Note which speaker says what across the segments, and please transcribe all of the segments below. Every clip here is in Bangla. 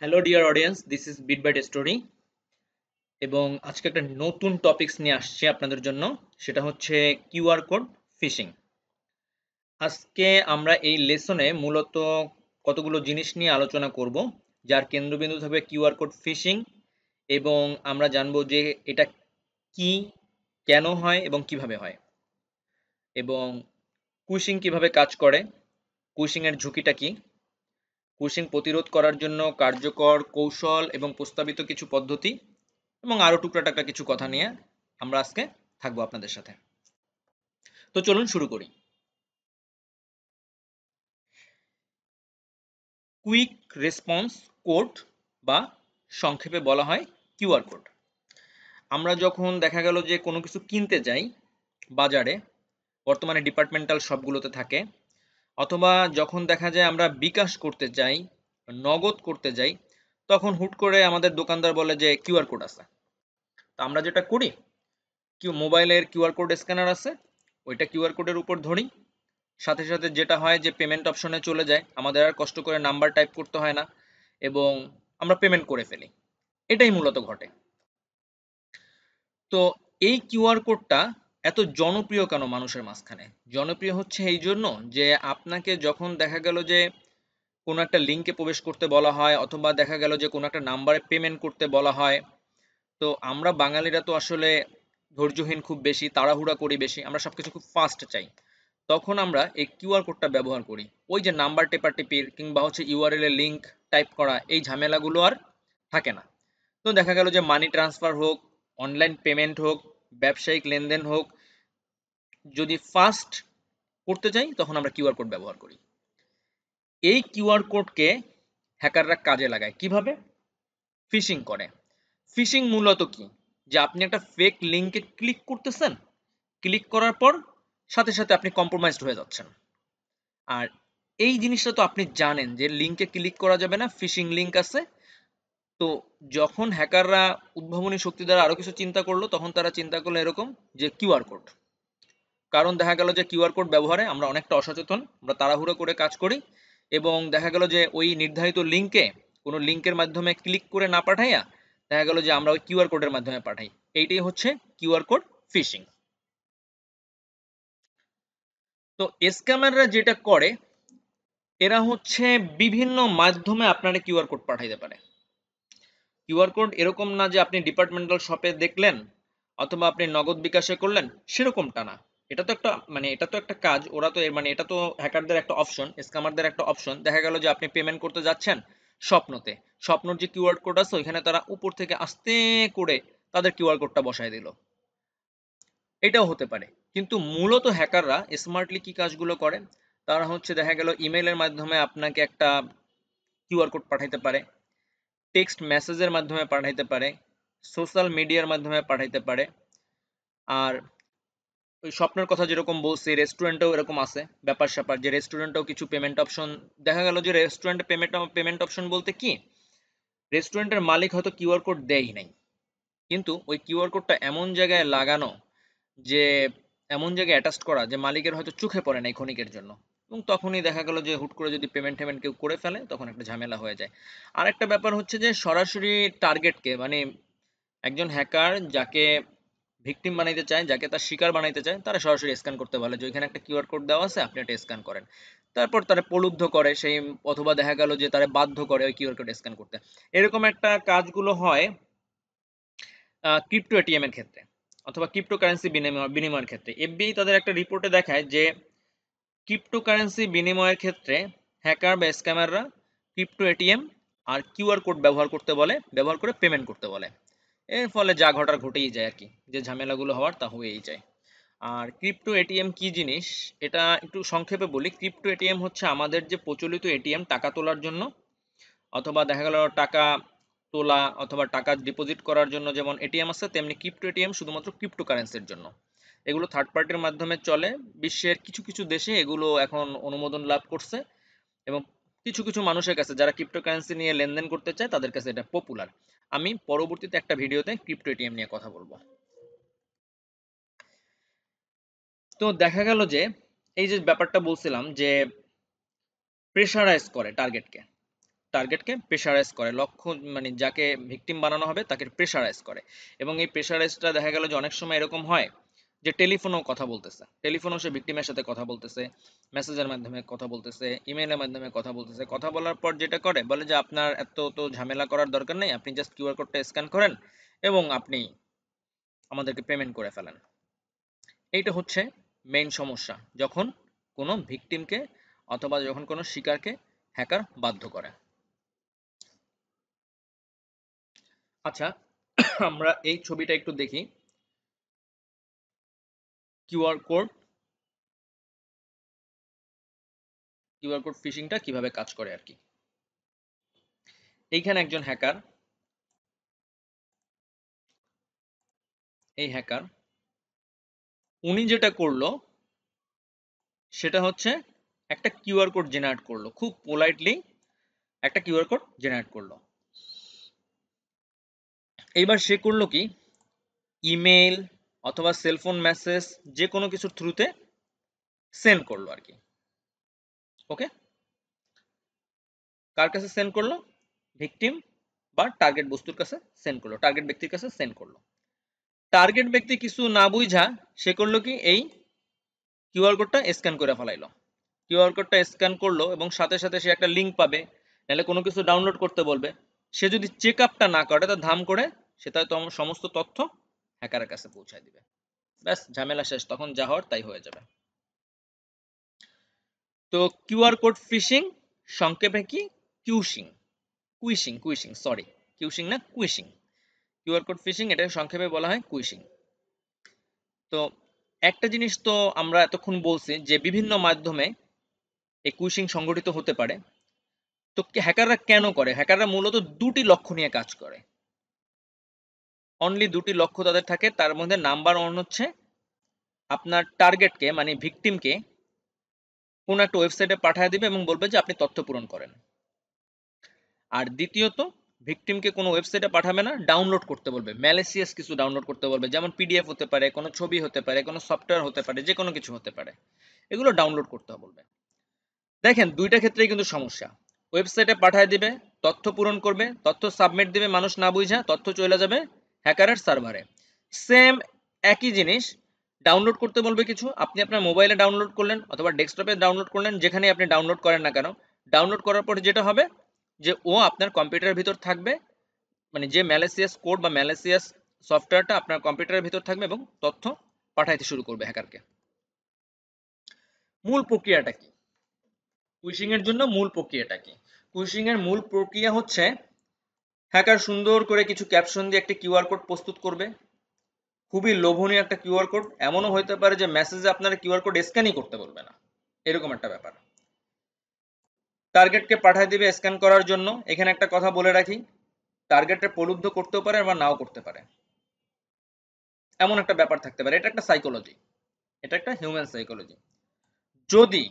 Speaker 1: Hello dear audience, this is bit byte story এবং আজকে একটা নতুন টপিকস নিয়ে আসছি আপনাদের জন্য। সেটা হচ্ছে কিউআর কোড ফিশিং। আজকে আমরা এই লেসনে মূলত কতগুলো জিনিস নিয়ে আলোচনা করব, যার কেন্দ্রবিন্দু থাকবে কিউআর কোড ফিশিং। এবং আমরা জানবো যে এটা কি, কেন হয় এবং কিভাবে হয়, এবং কুইশিং কিভাবে কাজ করে, কুইশিং এর ঝুঁকিটা কি, কুইশিং প্রতিরোধ করার জন্য কার্যকর কৌশল এবং প্রস্তাবিত কিছু পদ্ধতি, এবং আরো টুকরা টাকরা কিছু কথা নিয়ে আমরা আজকে থাকবো আপনাদের সাথে। তো চলুন শুরু করি। কুইক রেসপন্স কোড বা সংক্ষেপে বলা হয় কিউআর কোড। আমরা যখন দেখা গেল যে কোনো কিছু কিনতে যাই বাজারে, বর্তমানে ডিপার্টমেন্টাল শপগুলোতে থাকে, অথবা যখন দেখা যায় আমরা বিকাশ করতে যাই, নগদ করতে যাই, তখন হুট করে আমাদের দোকানদার বলে যে কিউআর কোড আছে। তো আমরা যেটা করি, মোবাইলের কিউআর কোড স্ক্যানার আছে, ওইটা কিউআর কোডের উপর ধরি, সাথে সাথে যেটা হয় যে পেমেন্ট অপশনে চলে যায়, আমাদের আর কষ্ট করে নাম্বার টাইপ করতে হয় না এবং আমরা পেমেন্ট করে ফেলি। এটাই মূলত ঘটে। তো এই কিউআর কোডটা এত জনপ্রিয় কেন মানুষের মাঝখানে? জনপ্রিয় হচ্ছে এই জন্য যে আপনাকে যখন দেখা গেল যে কোনো একটা লিঙ্কে প্রবেশ করতে বলা হয়, অথবা দেখা গেল যে কোনো একটা নাম্বারে পেমেন্ট করতে বলা হয়, তো আমরা বাঙালিরা তো আসলে ধৈর্যহীন খুব বেশি, তাড়াহুড়া করি বেশি, আমরা সবকিছু খুব ফাস্ট চাই। তখন আমরা এই কিউআর কোডটা ব্যবহার করি। ওই যে নাম্বার টেপাটেপির কিংবা হচ্ছে ইউআরএল এর লিঙ্ক টাইপ করা, এই ঝামেলাগুলো আর থাকে না। তো দেখা গেল যে মানি ট্রান্সফার হোক, অনলাইন পেমেন্ট হোক, ব্যবসায়িক লেনদেন হোক, যদি ফাস্ট করতে চাই তখন আমরা কিউআর কোড ব্যবহার করি। এই কিউআর কোডকে হ্যাকাররা কাজে লাগায় কিভাবে? ফিশিং করে। ফিশিং মূলত কি? যে আপনি একটা ফেক লিঙ্কে ক্লিক করতেছেন, ক্লিক করার পর সাথে সাথে আপনি কম্প্রোমাইজড হয়ে যাচ্ছেন। আর এই জিনিসটা তো আপনি জানেন যে লিঙ্কে ক্লিক করা যাবে না, ফিশিং লিঙ্ক আছে। তো যখন হ্যাকাররা উদ্ভাবনী শক্তি দ্বারা আরো কিছু চিন্তা করলো, তখন তারা চিন্তা করলো এরকম যে কিউআর কোড। কারণ দেখা গেল যে কিউআর কোড ব্যবহারে আমরা অনেকটা অসচেতন, আমরা তাড়াহুড়ো করে কাজ করি, এবং দেখা গেল যে ওই নির্ধারিত লিঙ্কে কোনো লিঙ্কের মাধ্যমে ক্লিক করে না পাঠাইয়া দেখা গেল যে আমরা ওই কিউআর কোডের মাধ্যমে পাঠাই। এইটাই হচ্ছে কিউআর কোড ফিশিং। তো স্ক্যামাররা যেটা করে, এরা হচ্ছে বিভিন্ন মাধ্যমে আপনারা কিউআর কোড পাঠাইতে পারে। কিউআর কোড এরকম না যে আপনি ডিপার্টমেন্টাল শপে দেখলেন অথবা আপনি নগদ বিকাশে করলেন, সেরকমটা না। এটা তো একটা এটা তো একটা কাজ, ওরা তো এটা তো হ্যাকারদের একটা অপশন, স্ক্যামারদের একটা অপশন। দেখা গেল যে আপনি পেমেন্ট করতে যাচ্ছেন স্বপ্নতে, স্বপ্নর যে কিউআর কোড আছে ওইখানে তারা উপর থেকে আস্তে করে তাদের কিউআর কোডটা বসায় দিল। এটাও হতে পারে। কিন্তু মূলত হ্যাকাররা স্মার্টলি কি কাজগুলো করে, তারা হচ্ছে দেখা গেল ইমেইলের মাধ্যমে আপনাকে একটা কিউআর কোড পাঠাইতে পারে, টেক্সট মেসেজের মাধ্যমে পাঠাইতে পারে, সোশ্যাল মিডিয়ার মাধ্যমে পাঠাইতে পারে। আর ওই স্বপ্নের কথা যেরকম বলছি, রেস্টুরেন্টেও এরকম আছে ব্যাপার স্যাপার, যে রেস্টুরেন্টেও কিছু পেমেন্ট অপশন দেখা গেল যে রেস্টুরেন্টে পেমেন্ট অপশন বলতে কি, রেস্টুরেন্টের মালিক হয়তো কিউআর কোড দেয়ই নাই, কিন্তু ওই কিউআর কোডটা এমন জায়গায় লাগানো, যে এমন জায়গায় অ্যাটাচ করা যে মালিকের হয়তো চোখে পড়ে নাই ক্ষণিকের জন্য, এবং তখনই দেখা গেল যে হুট করে যদি পেমেন্ট টেমেন্ট কেউ করে ফেলে তখন একটা ঝামেলা হয়ে যায়। আর একটা ব্যাপার হচ্ছে যে সরাসরি টার্গেটকে একজন হ্যাকার যাকে ভিকটিম বানাইতে চায়, যাকে তার শিকার বানাইতে চায়, তারা সরাসরি স্ক্যান করতে বলে যে ওইখানে একটা কিউআর কোড দেওয়া আছে, আপনি এটা স্ক্যান করেন। তারপর তারা প্রলুব্ধ করে সেই, অথবা দেখা গেল যে তারা বাধ্য করে ওই কিউআর কোড স্ক্যান করতে। এরকম একটা কাজগুলো হয় ক্রিপ্টো এটিএম এর ক্ষেত্রে, অথবা ক্রিপ্টোকারেন্সি বিনিময়ের ক্ষেত্রে। এফবিআই তাদের একটা রিপোর্টে দেখায় যে ক্রিপ্টোকারেন্সি বিনিময়ের ক্ষেত্রে হ্যাকার বা স্ক্যামাররা ক্রিপ্টো এটিএম আর কিউআর কোড ব্যবহার করে পেমেন্ট করতে বলে। এর ফলে যা ঘটার ঘটেই যায় আর কি, যে ঝামেলাগুলো হওয়ার তা হয়েই যায়। আর ক্রিপ্টো এটিএম কি জিনিস, এটা একটু সংক্ষেপে বলি। ক্রিপ্টো এটিএম হচ্ছে আমাদের যে প্রচলিত এটিএম টাকা তোলার জন্য, অথবা দেখা গেল টাকা তোলা অথবা টাকা ডিপোজিট করার জন্য যেমন এটিএম আছে, তেমনি ক্রিপ্টো এটিএম শুধুমাত্র ক্রিপ্টো কারেন্সির জন্য। এগুলো থার্ড পার্টির মাধ্যমে চলে। বিশ্বের কিছু কিছু দেশে এগুলো এখন অনুমোদন লাভ করছে, এবং কিছু কিছু মানুষের কাছে যারা ক্রিপ্টো কারেন্সি নিয়ে লেনদেন করতে চায় তাদের কাছে এটা পপুলার। আমি পরবর্তীতে একটা ভিডিওতে ক্রিপ্টো এটিএম নিয়ে কথা বলবো। তো দেখা গেল যে এই যে ব্যাপারটা বলছিলাম যে প্রেশারাইজ করে টার্গেটকে, টার্গেটকে প্রেশারাইজ করে, লক্ষ্য মানে যাকে ভিকটিম বানানো হবে তাকে প্রেশারাইজ করে। এবং এই প্রেশারাইজটা দেখা গেল যে অনেক সময় এরকম হয় যে টেলিফোনেও কথা বলতেছে, টেলিফোনেও সে ভিকটিমের সাথে কথা বলতেছে, মেসেজের মাধ্যমে কথা বলতেছে, ইমেইলের মাধ্যমে কথা বলতেছে। কথা বলার পর যেটা করে বলে যে আপনার এত তো ঝামেলা করার দরকার নেই, আপনি জাস্ট কিউআর কোডটা স্ক্যান করেন এবং আপনি আমাদেরকে পেমেন্ট করে ফেলেন। এইটা হচ্ছে মেইন সমস্যা যখন কোনো ভিকটিমকে অথবা যখন কোনো শিকারকে হ্যাকার বাধ্য করে। আচ্ছা, আমরা এই ছবিটা একটু দেখি কিউআর কোড ফিশিংটা কিভাবে কাজ করে আর কি। এইখানে একজন হ্যাকার, এই হ্যাকার উনি যেটা করলো সেটা হচ্ছে একটা কিউআর কোড জেনারেট করলো, খুব পোলাইটলি একটা কিউআর কোড জেনারেট করলো। এইবার সে করলো কি, ইমেল অথবা সেলফোন মেসেজ যে কোনো কিছুর থ্রুতে সেন্ড করলো আর কি। ওকে, কার কাছে সেন্ড করলো? ভিকটিম বা টার্গেট বস্তুর কাছে সেন্ড করলো, টার্গেট ব্যক্তির কাছে সেন্ড করলো। টার্গেট ব্যক্তি কিছু না বুঝা সে করলো কি, এই কিউআর কোডটা স্ক্যান করে ফেলাইলো। কিউআর কোডটা স্ক্যান করলো এবং সাথে সাথে সে একটা লিঙ্ক পাবে, নাহলে কোনো কিছু ডাউনলোড করতে বলবে। সে যদি চেক আপটা না করে তার ধাম করে সে তার সমস্ত তথ্য হ্যাকারের কাছে পৌঁছায় দিবে। ব্যাস, ঝামেলা শেষ, তখন যা হওয়ার তাই হয়ে যাবে। তো কিউআর কোড ফিশিং সংক্ষেপে কি? কিউশিং, কুইশিং সরি, কিউশিং না কুইশিং। কিউআর কোড ফিশিং এটা সংক্ষেপে বলা হয় কুইশিং। তো একটা জিনিস তো আমরা এতক্ষণ বলছি যে বিভিন্ন মাধ্যমে এই কুইশিং সংগঠিত হতে পারে। তো হ্যাকাররা কেন করে? হ্যাকাররা মূলত দুটি লক্ষ্য নিয়ে কাজ করে, অনলি দুটি লক্ষ্য তাদের থাকে। তার মধ্যে নাম্বার ওয়ান হচ্ছে আপনার টার্গেটকে মানে ভিকটিমকে কোন একটা ওয়েবসাইটে পাঠিয়ে দিবে এবং বলবে যে আপনি তথ্য পূরণ করেন। আর দ্বিতীয়ত, ভিকটিমকে কোনো ওয়েবসাইটে পাঠাবে না, ডাউনলোড করতে বলবে, ম্যালিসিয়াস কিছু ডাউনলোড করতে বলবে, যেমন পিডিএফ হতে পারে, কোনো ছবি হতে পারে, কোনো সফটওয়্যার হতে পারে, যে কোনো কিছু হতে পারে, এগুলো ডাউনলোড করতে বলবে। দেখেন দুইটা ক্ষেত্রেই কিন্তু সমস্যা। ওয়েবসাইটে পাঠিয়ে দিবে, তথ্য পূরণ করবে, তথ্য সাবমিট দিবে, মানুষ না বুঝা তথ্য চলে যাবে হ্যাকারের সার্ভারে। সেম একই জিনিস ডাউনলোড করতে বলবে কিছু, আপনি আপনার মোবাইলে ডাউনলোড করলেন অথবা ডেস্কটপে ডাউনলোড করলেন, যেখানে আপনি ডাউনলোড করেন না কেন, ডাউনলোড করার পর যেটা হবে যে ও আপনার কম্পিউটারের ভিতর থাকবে, মানে যে ম্যালিসিয়াস কোড বা ম্যালিসিয়াস সফটওয়্যারটা আপনার কম্পিউটারের ভিতর থাকবে এবং তথ্য পাঠাইতে শুরু করবে হ্যাকারকে। মূল প্রক্রিয়াটা কি? কুইশিং এর জন্য মূল প্রক্রিয়াটা কি? কুইশিং এর মূল প্রক্রিয়া হচ্ছে হ্যাকার সুন্দর করে কিছু ক্যাপশন দিয়ে একটি কিউআর কোড প্রস্তুত করবে, খুবই লোভনীয় একটা কিউআর কোড। এমনও হতে পারে যে মেসেজে আপনারা কিউআর কোড স্ক্যানই করতে বলবে না, এরকম একটা ব্যাপার। টার্গেটকে পাঠিয়ে দিবে স্ক্যান করার জন্য। এখানে একটা কথা বলে রাখি, টার্গেটে প্রলুব্ধ করতেও পারে বা নাও করতে পারে, এমন একটা ব্যাপার থাকতে পারে। এটা একটা সাইকোলজি, এটা একটা হিউম্যান সাইকোলজি। যদি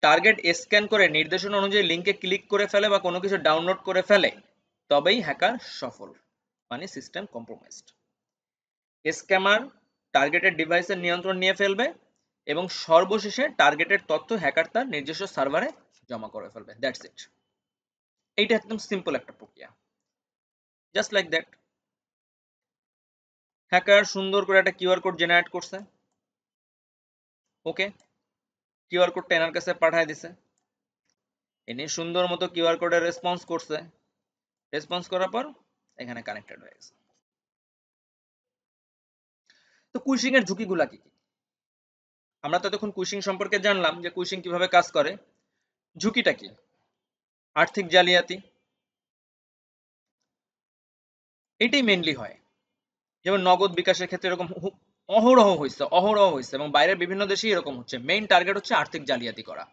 Speaker 1: টার্গেট স্ক্যান করে নির্দেশনা অনুযায়ী লিঙ্কে ক্লিক করে ফেলে বা কোনো কিছু ডাউনলোড করে ফেলে, তবেই হ্যাকার সফল, মানে সিস্টেম কম্প্রোমাইজড। স্ক্যামার টার্গেটের ডিভাইসের নিয়ন্ত্রণ নিয়ে ফেলবে এবং সর্বশেষে টার্গেটের তথ্য হ্যাকার তার নিজস্ব সার্ভারে জমা করে ফেলবে। That's it. এইটা একদম সিম্পল একটা প্রক্রিয়া, জাস্ট লাইক দ্যাট। হ্যাকার সুন্দর করে একটা কিউআর কোড জেনারেট করছে, ওকে, কিউআর কোডটা এনার কাছে পাঠিয়ে দিছে, ইনি সুন্দর মতো কিউআর কোডের রেসপন্স করছে, রেসপন্স করার পর এখানে কানেক্টেড হয়ে গেছে। তো কুইশিং এর ঝুঁকিগুলা কি কি? আমরা তো তখন কুইশিং সম্পর্কে জানলাম যে কুইশিং কিভাবে কাজ করে। ঝুঁকিটা কি? আর্থিক জালিয়াতি, এটাই মেইনলি হয়। যেমন নগদ বিকাশের ক্ষেত্রে এরকম অহরহ হয়েছে এবং বাইরের বিভিন্ন দেশেই এরকম হচ্ছে। মেইন টার্গেট হচ্ছে আর্থিক জালিয়াতি করা।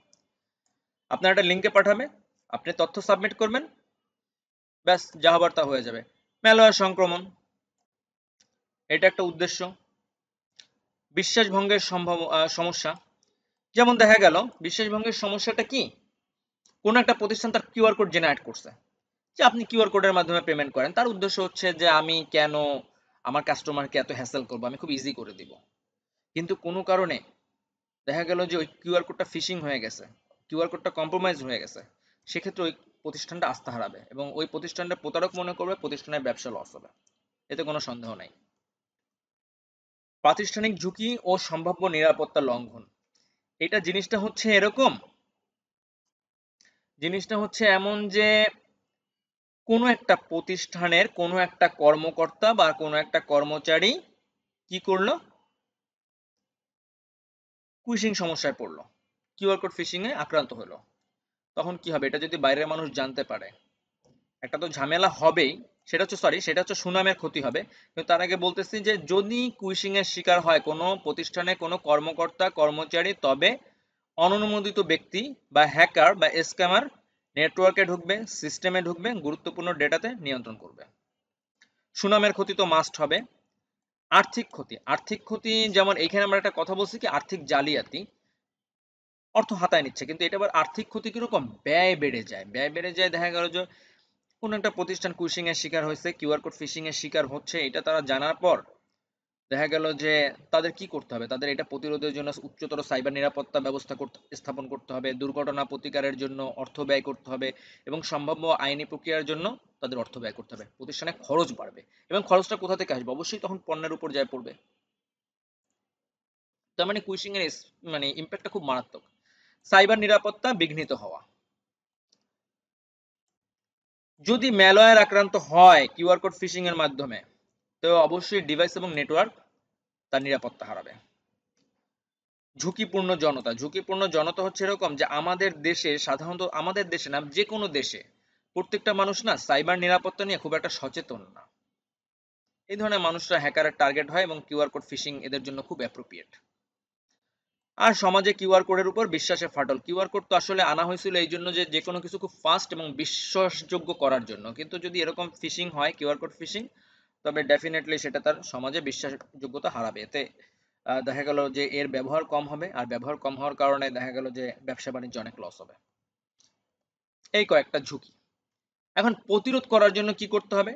Speaker 1: আপনার একটা লিঙ্কে পাঠাবে, আপনি তথ্য সাবমিট করবেন, ব্যাস যা হবার তা হয়ে যাবে। ম্যালওয়্যার সংক্রমণ, এটা একটা উদ্দেশ্য। বিশ্বাস ভঙ্গের সমস্যা, যেমন দেখা গেল বিশ্বাস ভঙ্গের সমস্যাটা কি, কোন একটা প্রতিষ্ঠান তার কিউআর কোড জেনারেট করছে, যে আপনি কিউআর কোডের মাধ্যমে পেমেন্ট করেন, তার উদ্দেশ্য হচ্ছে যে আমি কেন আমার কাস্টমারকে এত হ্যাসেল করবো, আমি খুব ইজি করে দিব। কিন্তু কোনো কারণে দেখা গেল যে ওই কিউআর কোডটা ফিশিং হয়ে গেছে, কিউআর কোডটা কম্প্রোমাইজ হয়ে গেছে, সেক্ষেত্রে ওই প্রতিষ্ঠানটা আস্থা হারাবে এবং ওই প্রতিষ্ঠানটা প্রতারক মনে করবে, প্রতিষ্ঠানের ব্যবসা লস হবে, এতে কোনো সন্দেহ নাই। প্রাতিষ্ঠানিক ঝুঁকি ও সম্ভাব্য নিরাপত্তা লঙ্ঘন, এটা জিনিসটা হচ্ছে এমন যে কোনো একটা প্রতিষ্ঠানের কোনো একটা কর্মকর্তা বা কোনো একটা কর্মচারী কি করলো, কুইশিং সমস্যায় পড়লো, কিউআর কোড ফিশিং এ আক্রান্ত হলো, তখন কি হবে? এটা যদি বাইরের মানুষ জানতে পারে, একটা তো ঝামেলা হবেই, সেটা হচ্ছে সুনামের ক্ষতি হবে। কিন্তু তার আগে বলতেছি যে যদি কুইশিং এর শিকার হয় কোনো প্রতিষ্ঠানে কোনো কর্মকর্তা কর্মচারী, তবে অননুমোদিত ব্যক্তি বা হ্যাকার বা স্ক্যামার নেটওয়ার্কে ঢুকবে, সিস্টেমে ঢুকবে, গুরুত্বপূর্ণ ডেটাতে নিয়ন্ত্রণ করবে। সুনামের ক্ষতি তো মাস্ট হবে। আর্থিক ক্ষতি যেমন এইখানে আমরা একটা কথা বলছি কি আর্থিক জালিয়াতি, অর্থ হাতায় নিচ্ছে, কিন্তু এটা আবার আর্থিক ক্ষতি কিরকম, ব্যয় বেড়ে যায়। দেখা গেল যে কোন একটা প্রতিষ্ঠান কুইশিং এর শিকার হয়েছে, কিউআর কোড ফিশিং এর শিকার হচ্ছে, এটা তারা জানার পর দেখা গেল যে তাদের কি করতে হবে, তাদের এটা প্রতিরোধের জন্য উচ্চতর সাইবার নিরাপত্তা ব্যবস্থা স্থাপন করতে হবে, দুর্ঘটনা প্রতিকারের জন্য অর্থ ব্যয় করতে হবে এবং সম্ভাব্য আইনি প্রক্রিয়ার জন্য তাদের অর্থ ব্যয় করতে হবে। প্রতিষ্ঠানে খরচ বাড়বে এবং খরচটা কোথা থেকে আসবে? অবশ্যই তখন পণ্যের উপর যায় পড়বে। তার মানে কুইশিং এর মানে ইম্প্যাক্টটা খুব মারাত্মক। সাইবার নিরাপত্তা বিঘ্নিত হওয়া, যদি ম্যালওয়্যার আক্রান্ত হয় কিউআর কোড ফিশিং এর মাধ্যমে, তো অবশ্যই ডিভাইস এবং নেটওয়ার্ক তার নিরাপত্তা হারাবে। ঝুঁকিপূর্ণ জনতা হচ্ছে এরকম যে আমাদের দেশে, সাধারণত আমাদের দেশে না, যে কোনো দেশে প্রত্যেকটা মানুষ না সাইবার নিরাপত্তা নিয়ে খুব একটা সচেতন না। এই ধরনের মানুষরা হ্যাকারের টার্গেট হয় এবং কিউআর কোড ফিশিং এদের জন্য খুব অ্যাপ্রোপ্রিয়েট। আর সমাজে কিউআর কোডের উপর বিশ্বাসের ফাটল। কিউআর কোড তো আসলে আনা হয়েছিল এই জন্য যে কোনো কিছু খুব ফাস্ট এবং বিশ্বাসযোগ্য করার জন্য, কিন্তু যদি এরকম ফিশিং হয়, কিউআর কোড ফিশিং, তবে ডেফিনেটলি সেটা তার সমাজে বিশ্বাসযোগ্যতা হারাবে। এতে দেখা গেল যে এর ব্যবহার কম হবে, আর ব্যবহার কম হওয়ার কারণে দেখা গেল যে ব্যবসা বাণিজ্য অনেক লস হবে। এই কয়েকটা ঝুঁকি। এখন প্রতিরোধ করার জন্য কি করতে হবে?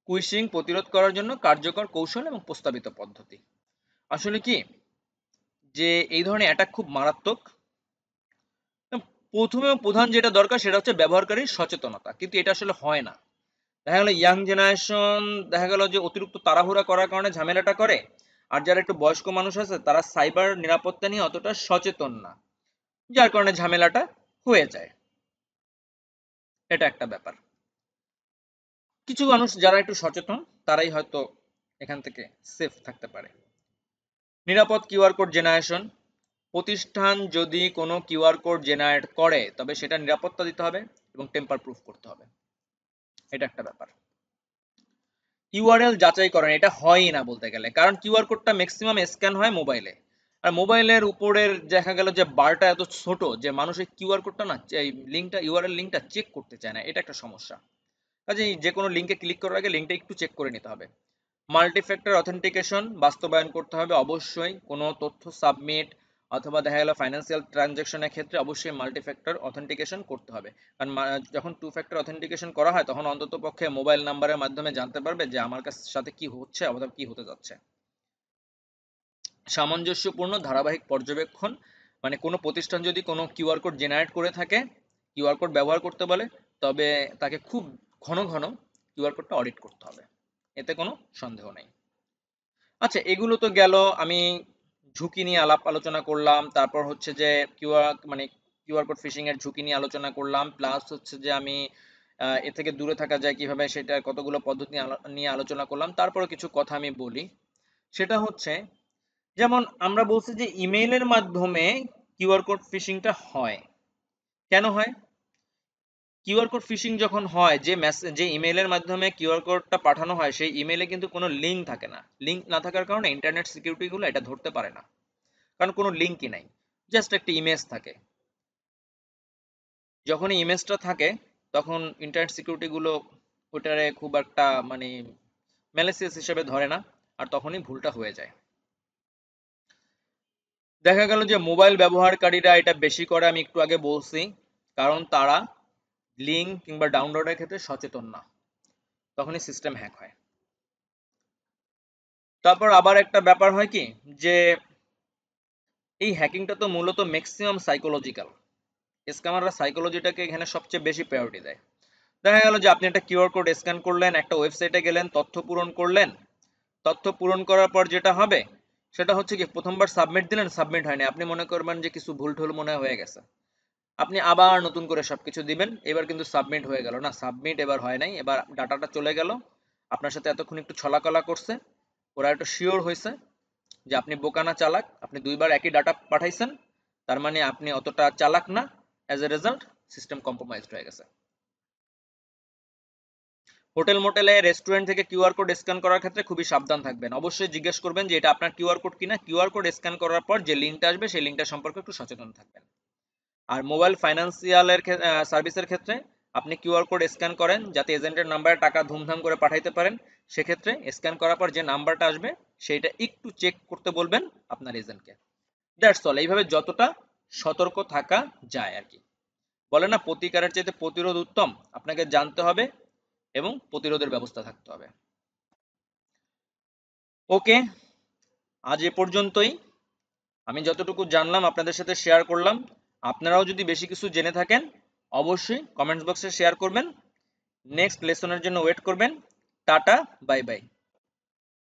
Speaker 1: কুইশিং প্রতিরোধ করার জন্য কার্যকর কৌশল এবং প্রস্তাবিত পদ্ধতি। আসলে কি যে এই ধরনের অ্যাটাক খুব মারাত্মক। প্রথমে প্রধান যেটা দরকার সেটা হচ্ছে ব্যবহারকারীর সচেতনতা, কিন্তু এটা আসলে হয় না। দেখা গেল ইয়াং জেনারেশন দেখা গেল যে অতিরিক্ত তাড়াহুড়া করার কারণে ঝামেলাটা করে, আর যারা একটু বয়স্ক মানুষ আছে তারা সাইবার নিরাপত্তা নিয়ে অতটা সচেতন না, যার কারণে ঝামেলাটা হয়ে যায়। এটা একটা ব্যাপার। কিছু মানুষ যারা একটু সচেতন তারাই হয়তো এখান থেকে সেফ থাকতে পারে। নিরাপদ কিউআর কোড জেনারেশন, প্রতিষ্ঠান যদি কোনো কিউআর কোড জেনারেট করে তবে সেটা নিরাপত্তা দিতে হবে এবং টেম্পার প্রুফ করতে হবে। এটা একটা ব্যাপার। ইউআরএল যাচাইকরণ, এটা হয়ই না বলতে গেলে, কারণ কিউআর কোডটা ম্যাক্সিমাম স্ক্যান হয় মোবাইলে, আর মোবাইলের উপরের দেখা গেল যে বারটা এত ছোট যে মানুষের কিউআর কোডটা না, এই লিঙ্কটা, ইউআরএল লিঙ্কটা চেক করতে চায় না, এটা একটা সমস্যা। কাজেই যে কোনো লিঙ্কে ক্লিক করার আগে লিঙ্কটা একটু চেক করে নিতে হবে। মাল্টিফ্যাক্টর অথেন্টিকেশন বাস্তবায়ন করতে হবে অবশ্যই। কোনো তথ্য সাবমিট অথবা দেখা গেল ফাইন্যান্সিয়াল ট্রানজ্যাকশনের ক্ষেত্রে অবশ্যই মাল্টিফ্যাক্টর অথেন্টিকেশন করতে হবে, কারণ যখন টু ফ্যাক্টর অথেন্টিকেশন করা হয় তখন অন্তত পক্ষে মোবাইল নাম্বারের মাধ্যমে জানতে পারবে যে আমার সাথে কি হচ্ছে অথবা কি হতে যাচ্ছে। সামঞ্জস্যপূর্ণ ধারাবাহিক পর্যবেক্ষণ, মানে কোনো প্রতিষ্ঠান যদি কোনো কিউআর কোড জেনারেট করে থাকে, কিউআর কোড ব্যবহার করতে বলে, তবে তাকে খুব ঘন ঘন কিউআর কোডটা অডিট করতে হবে, এতে কোনো সন্দেহ নেই। আচ্ছা, এগুলো তো গেল আমি ঝুঁকি নিয়ে আলাপ আলোচনা করলাম, তারপর হচ্ছে যে কিউআর কোড ফিশিং এর ঝুঁকি নিয়ে আলোচনা করলাম, প্লাস হচ্ছে যে আমি এ থেকে দূরে থাকা যায় কিভাবে সেটার কতগুলো পদ্ধতি নিয়ে আলোচনা করলাম। তারপরে কিছু কথা আমি বলি, সেটা হচ্ছে যেমন আমরা বলছি যে ইমেইলের মাধ্যমে কিউআর কোড ফিশিংটা হয়। কেন হয়? কিউআর কোড ফিশিং যখন হয়, যে ইমেইলের মাধ্যমে কিউআর কোডটা পাঠানো হয় সেই ইমেইলে কিন্তু কোনো লিঙ্ক থাকে না। লিঙ্ক না থাকার কারণে ইন্টারনেট সিকিউরিটি গুলো এটা ধরতে পারে না, কারণ কোনো লিঙ্কই নাই, জাস্ট একটা ইমেজ থাকে। যখন ইমেজটা থাকে তখন ইন্টারনেট সিকিউরিটি গুলো ওটারে খুব একটা ম্যালিসিয়াস হিসেবে ধরে না, আর তখনই ভুলটা হয়ে যায়। দেখা গেল যে মোবাইল ব্যবহারকারীরা এটা বেশি করে, আমি একটু আগে বলছি, কারণ তারা লিঙ্ক কিংবা ডাউনলোডের ক্ষেত্রে সচেতন না, তখনই সিস্টেম হ্যাক হয়। তারপর আবার একটা ব্যাপার হয় কি যে এই হ্যাকিংটা তো মূলত ম্যাক্সিমাম সাইকোলজিক্যাল। স্ক্যামাররা সাইকোলজিটাকে এখানে সবচেয়ে বেশি প্রায়োরিটি দেয়। দেখা গেল যে আপনি একটা কিউআর কোড স্ক্যান করলেন, একটা ওয়েবসাইটে গেলেন, তথ্য পূরণ করলেন। তথ্য পূরণ করার পর যেটা হবে সেটা হচ্ছে কি, প্রথমবার সাবমিট দিলেন, সাবমিট হয়নি, আপনি মনে করবেন যে কিছু ভুল টুল মনে হয়ে গেছে, আপনি আবার নতুন করে সবকিছু দিবেন, এবার কিন্তু সাবমিট হয়ে গেল না, সাবমিট এবার হয় নাই, এবার ডাটাটা চলে গেল। আপনার সাথে এতক্ষণ একটু ছলাকলা করছে, ওরা একটু শিওর হয়েছে যে আপনি বোকা না চালাক, আপনি দুইবার একই ডাটা পাঠাইছেন, তার মানে আপনি অতটা চালাক না। As a result system compromised হয়ে গেছে। হোটেল মোটেলে রেস্টুরেন্ট থেকে কিউআর কোড স্ক্যান করার ক্ষেত্রে খুবই সাবধান থাকবেন। অবশ্যই জিজ্ঞেস করবেন যে এটা আপনার কিউআর কোড কিনা। কিউআর কোড স্ক্যান করার পর যে লিঙ্কটা আসবে সেই লিঙ্কটা সম্পর্কে একটু সচেতন থাকবেন। আর মোবাইল ফাইন্যান্সিয়ালের সার্ভিসের ক্ষেত্রে আপনি কিউআর কোড স্ক্যান করেন যাতে এজেন্টের নাম্বারে টাকা ধুমধাম করে পাঠাইতে পারেন। সেক্ষেত্রে স্ক্যান করার পর যে নাম্বারটা আসবে সেইটা একটু চেক করতে বলবেন আপনার এজেন্টকে। That's all. এইভাবে যতটা সতর্ক থাকা যায় আর কি। বলে না, প্রতিকারের চাইতে প্রতিরোধ উত্তম। আপনাকে জানতে হবে এবং প্রতিরোধের ব্যবস্থা থাকতে হবে। ওকে, আজ এ পর্যন্তই। আমি যতটুকু জানলাম আপনাদের সাথে শেয়ার করলাম। আপনারাও যদি বেশি কিছু জেনে থাকেন অবশ্যই কমেন্টস বক্সে শেয়ার করবেন। নেক্সট লেসনের জন্য ওয়েট করবেন। Tata, bye bye.